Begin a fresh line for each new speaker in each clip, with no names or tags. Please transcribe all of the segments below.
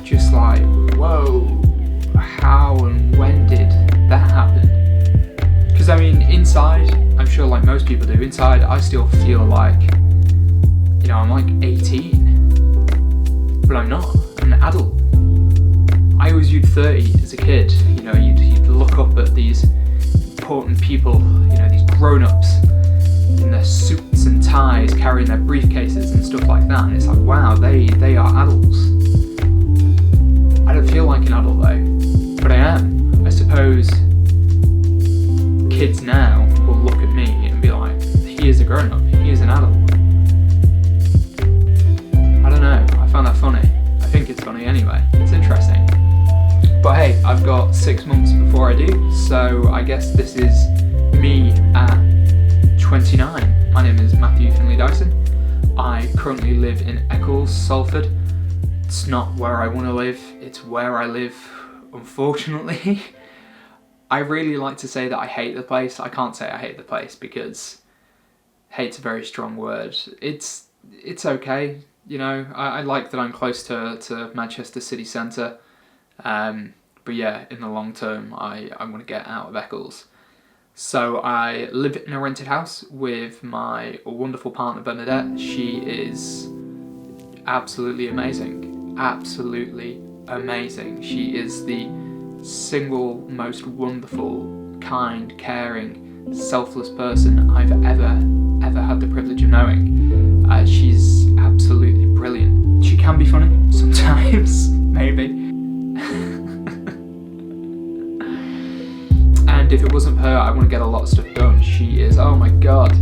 just like, whoa, how and when did that happen? Because I mean, inside, I'm sure like most people do, inside I still feel like, you know, I'm like 18, but I'm not. I'm an adult. I always viewed 30 as a kid. You know, you'd look up at these important people, you know, these grown-ups in their suits and ties, carrying their briefcases and stuff like that, and it's like, wow, they are adults. I don't feel like an adult though, but I am. I suppose kids now will look at me and be like, he is a grown-up, he is an adult. I don't know, I found that funny. I think it's funny anyway, it's interesting. But hey, I've got 6 months before I do, so I guess this is me at 29. My name is Matthew Finley Dyson. I currently live in Eccles, Salford. It's not where I want to live, it's where I live, unfortunately. I really like to say that I hate the place. I can't say I hate the place because hate's a very strong word. It's okay, you know. I like that I'm close to Manchester city centre. But yeah, in the long term, I want to get out of Eccles. So I live in a rented house with my wonderful partner Bernadette. She is absolutely amazing. Absolutely amazing. She is the single most wonderful, kind, caring, selfless person I've ever had the privilege of knowing. She's absolutely brilliant. She can be funny sometimes, maybe. And if it wasn't for her, I wouldn't get a lot of stuff done. She is, oh my god.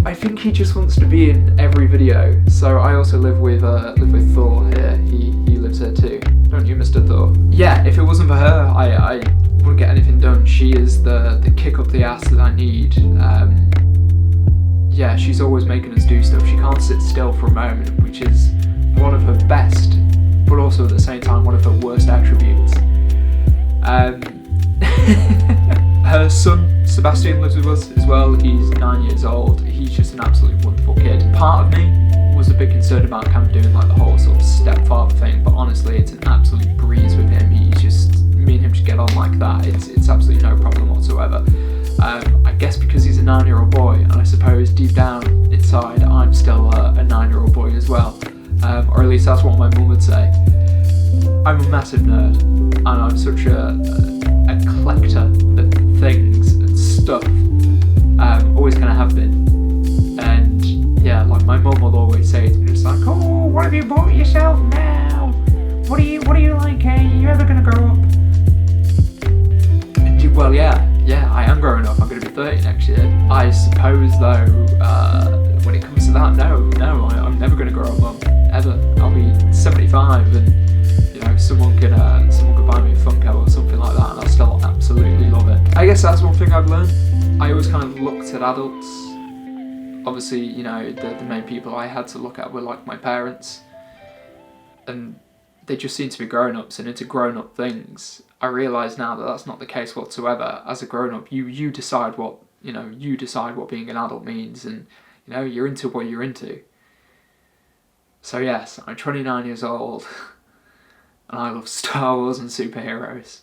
I think he just wants to be in every video. So I also live with Thor here. He lives here too. Don't you, Mr. Thor? Yeah, if it wasn't for her, I wouldn't get anything done. She is the kick up the ass that I need. Yeah, she's always making us do stuff. She can't sit still for a moment, which is one of her best, but also at the same time one of her worst attributes. Her son Sebastian lives with us as well. He's 9 years old. He's just an absolutely wonderful kid. Part of me was a bit concerned about kind of doing like the whole sort of stepfather thing, but honestly it's an absolute breeze with him. He's just, me and him just get on like that. It's absolutely no problem whatsoever. I guess because he's a 9-year-old boy, and I suppose deep down inside I'm still a 9-year-old boy as well. Or at least that's what my mum would say. I'm a massive nerd, and I'm such a collector of things and stuff. Always kind of have been. And yeah, like my mum will always say to me, just like, oh, what have you bought yourself now? What are you like? Are you ever gonna grow up? And well, yeah, I am growing up. I'm gonna be 30 next year. I suppose though, when it comes to that, no, I'm never gonna grow up, Mum. Ever. I'll be 75 and, you know, someone could buy me a Funko or something like that and I'll still absolutely love it. I guess that's one thing I've learned. I always kind of looked at adults. Obviously, you know, the main people I had to look at were like my parents, and they just seem to be grown-ups and into grown-up things. I realise now that that's not the case whatsoever. As a grown-up, you decide what being an adult means, and you know, you're into what you're into. So yes, I'm 29 years old, and I love Star Wars and superheroes.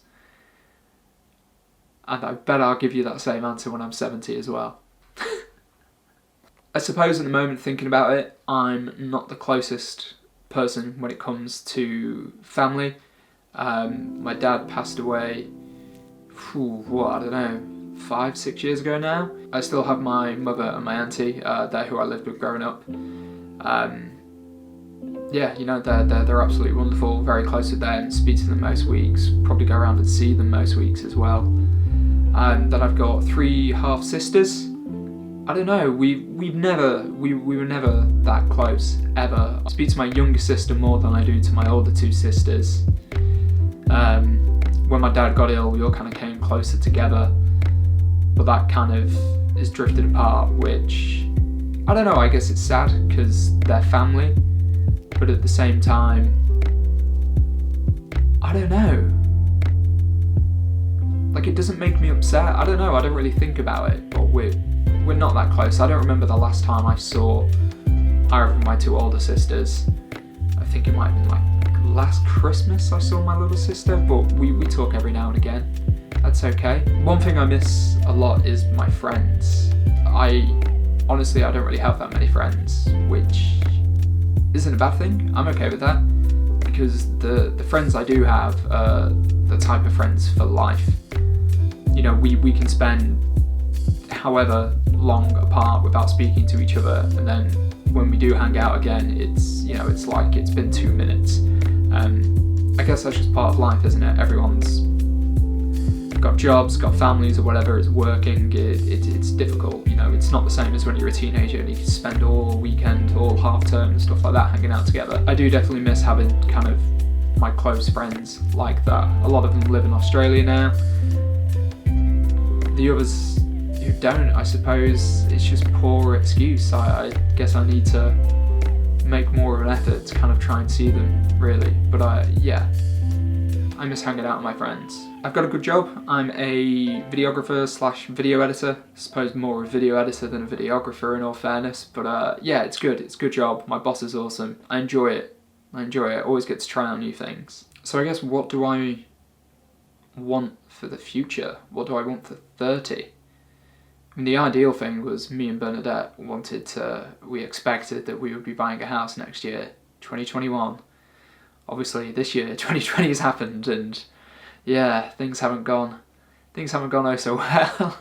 And I bet I'll give you that same answer when I'm 70 as well. I suppose at the moment, thinking about it, I'm not the closest person when it comes to family. My dad passed away, I don't know, 5-6 years ago now. I still have my mother and my auntie, they're who I lived with growing up. Yeah, you know, they're absolutely wonderful, very close with them, speak to them most weeks, probably go around and see them most weeks as well. Then I've got 3 half sisters. I don't know, we were never that close, ever. I speak to my younger sister more than I do to my older 2 sisters. When my dad got ill, we all kind of came closer together, but that kind of is drifted apart, which, I don't know, I guess it's sad, because they're family, but at the same time, I don't know. Like, it doesn't make me upset. I don't know, I don't really think about it, but we're not that close. I don't remember the last time I saw I remember my two older sisters. I think it might have been like last Christmas I saw my little sister, but we talk every now and again. That's okay. One thing I miss a lot is my friends. Honestly, I don't really have that many friends, which isn't a bad thing. I'm okay with that, because the friends I do have are the type of friends for life. You know, we can spend however long apart without speaking to each other, and then when we do hang out again, it's like it's been 2 minutes. I guess that's just part of life, isn't it? Everyone's got jobs, got families or whatever, it's working, it's difficult, you know, it's not the same as when you're a teenager and you can spend all weekend, all half term and stuff like that hanging out together. I do definitely miss having kind of my close friends like that. A lot of them live in Australia now. The others who don't, I suppose, it's just poor excuse. I guess I need to make more of an effort to kind of try and see them, really. But yeah, I miss hanging out with my friends. I've got a good job. I'm a videographer slash video editor. I suppose more a video editor than a videographer in all fairness. But yeah, it's good. It's a good job. My boss is awesome. I enjoy it. I always get to try out new things. So I guess, what do I want for the future? What do I want for 30? I mean, the ideal thing was me and Bernadette we expected that we would be buying a house next year, 2021. Obviously this year, 2020 has happened, and yeah, things haven't gone oh so well.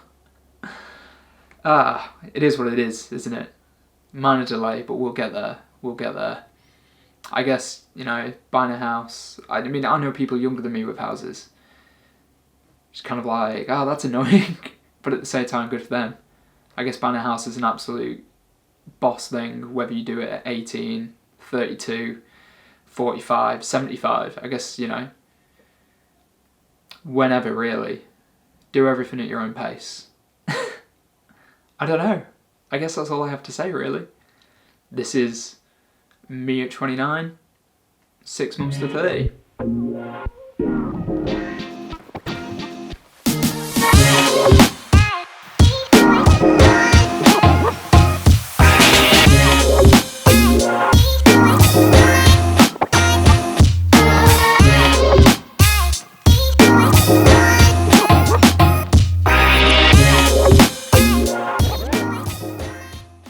It is what it is, isn't it? Minor delay, but we'll get there. I guess, you know, buying a house, I mean, I know people younger than me with houses. It's kind of like, oh, that's annoying, but at the same time, good for them. I guess buying a house is an absolute boss thing, whether you do it at 18, 32, 45, 75, I guess, you know, whenever really. Do everything at your own pace. I don't know. I guess that's all I have to say, really. This is me at 29, 6 months to 30.